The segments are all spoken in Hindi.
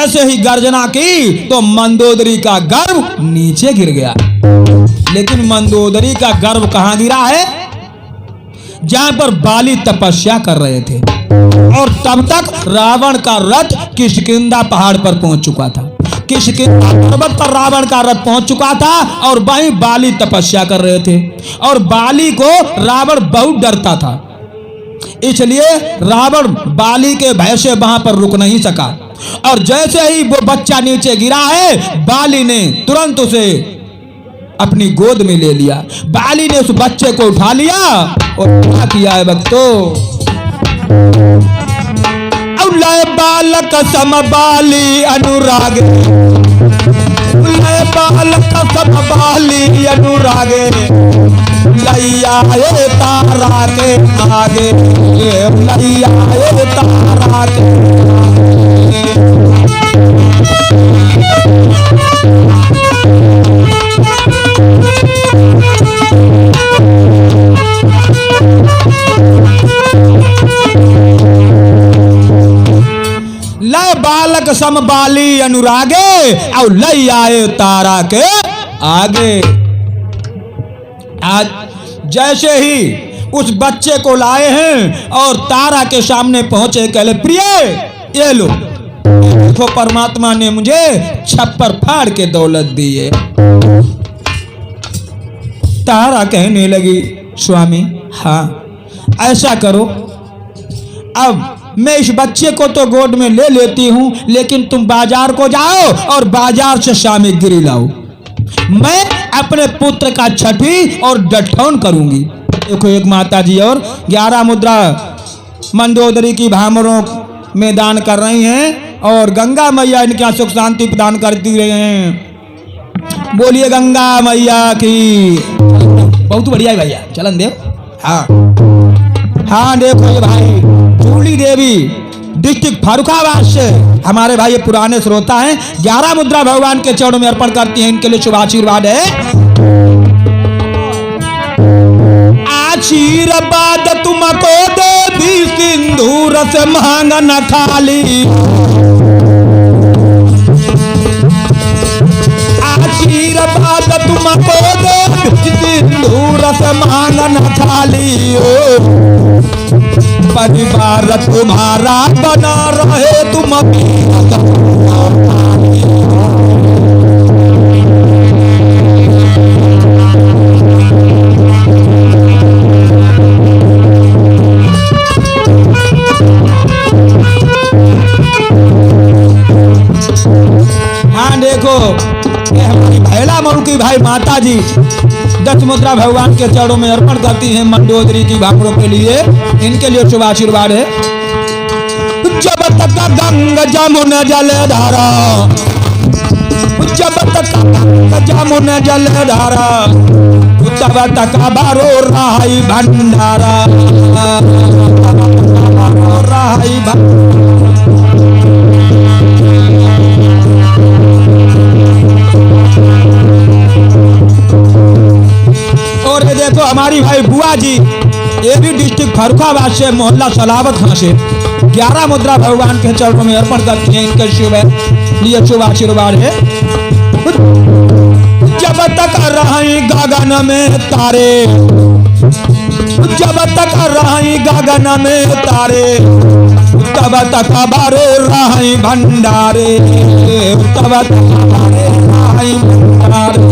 जैसे ही गर्जना की तो मंदोदरी का गर्भ नीचे गिर गया। लेकिन मंदोदरी का गर्भ कहां गिरा है? जहां पर बाली तपस्या कर रहे थे। और तब तक रावण का रथ किष्किंधा पहाड़ पर पहुंच चुका था। किष्किंधा पर्वत पर रावण का रथ पहुंच चुका था और वहीं बाली तपस्या कर रहे थे। और बाली को रावण बहुत डरता था, इसलिए रावण बाली के भय से वहां पर रुक नहीं सका। और जैसे ही वो बच्चा नीचे गिरा है, बाली ने तुरंत उसे अपनी गोद में ले लिया। बाली ने उस बच्चे को उठा लिया और क्या किया है भक्तों? लय बालक सम बाली अनुरागे, लय बालक सम बाली अनुरागे, लैया तारा के आगे, लैया तारा के लय बालक सम बाली अनुरागे और लय आए तारा के आगे। आज जैसे ही उस बच्चे को लाए हैं और तारा के सामने पहुंचे, कहले प्रिय ये लो, देखो परमात्मा ने मुझे छप्पर फाड़ के दौलत दी है। तारा कहने लगी स्वामी हाँ ऐसा करो, अब मैं इस बच्चे को तो गोद में ले लेती हूं, लेकिन तुम बाजार को जाओ और बाजार से सामग्री लाओ। मैं अपने पुत्र का छठी और डठौन करूंगी। देखो एक माता जी और 11 मुद्रा मंदोदरी की भामरों में दान कर रही हैं और गंगा मैया इनके यहाँ सुख शांति प्रदान करती रहे हैं। बोलिए गंगा मैया की। बहुत बढ़िया है भैया, चलन देव। हाँ हाँ देखो ये भाई चूड़ी देवी डिस्ट्रिक्ट फर्रुखाबाद से हमारे भाई ये पुराने श्रोता हैं, 11 मुद्रा भगवान के चरणों में अर्पण करती हैं। इनके लिए शुभ आशीर्वाद है। आशीर्वाद तुमको देवी सिंदूर से मांग न खाली, आशीर्वाद तुमको देवी सिंदूर से मांग न खाली। परिवार तुम्हारा बना रहे तुम हाँ देखो ये हमारी भैला मरु की भाई माता जी 10 मुद्रा भगवान के चरणों में अर्पण करती हैं मंदोदरी की भामरों के लिए। इनके लिए शुभ आशीर्वाद है। जब तक गंगा जमुना जलधारा, जब तक गंगा जमुना जलधारा, तब तक बारो राही भंडारा, राही और ये देखो हमारी भाई बुआ जी ये भी डिस्ट्रिक्ट फर्रुखाबाद से मोहल्ला सलावत खां से 11 मुद्रा भगवान के चरणों में अर्पण करती हैं। इनके शुभ लिए शुभ आशीर्वाद है। जब तक रही गगन में तारे, जब तक रही गगन में तारे, तब तक बारो रही भंडारे, तब तक बारो रही भंडारे।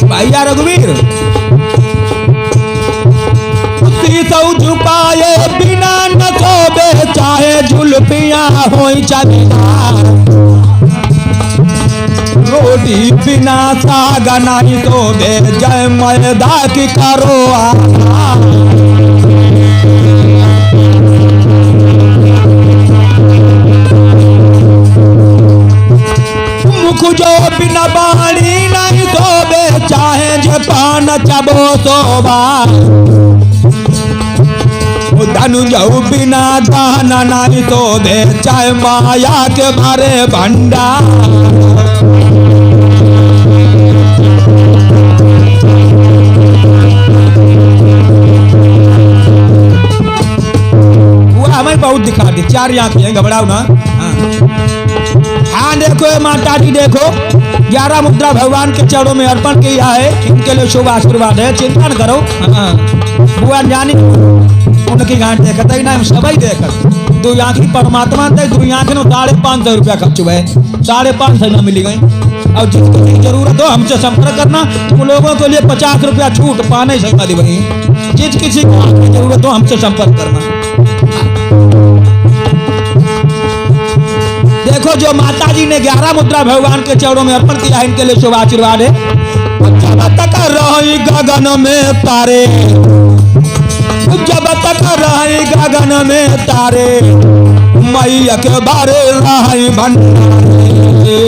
भैया रघुवीर शीशौ झुकाए बिना न सोबे, चाहे जुल्फियां होई चबिना, रोटी बिना साग नहीं सोबे, जय मैदा की करो जो बिना बाणी नहीं सोबे, चाहे जपान चबो सोबा, धनु जाऊ बिना दान नहीं सोबे, चाहे माया के भरे भंडार। बहुत दिखा दी, 4 आंखें हैं, घबराओ ना। हाँ देखो ये माता जी देखो, 11 मुद्रा भगवान के चरणों में अर्पण किया है, इनके लिए शुभ आशीर्वाद है, चिंता न करो। बुआ जानी उनकी गांठ देखत ही ना, सभी देखत। 2 आंखी परमात्मा थे, 2 आंखें 550 रुपया खर्च हुए, 550 ना मिली गई। और जिसकी जरूरत हो हमसे संपर्क करना, उन लोगों के लिए 50 रुपया छूट पाने से मदी वही। जिस किसी को आपकी जरूरत हो हमसे संपर्क करना। देखो जो माता जी ने 11 मुद्रा भगवान के चरणों में अर्पण किया है, इनके लिए शुभ आशीर्वाद है। जब तक रही गगन में तारे, जब तक रही गगन में तारे, मैया के बारे रही भंडारे।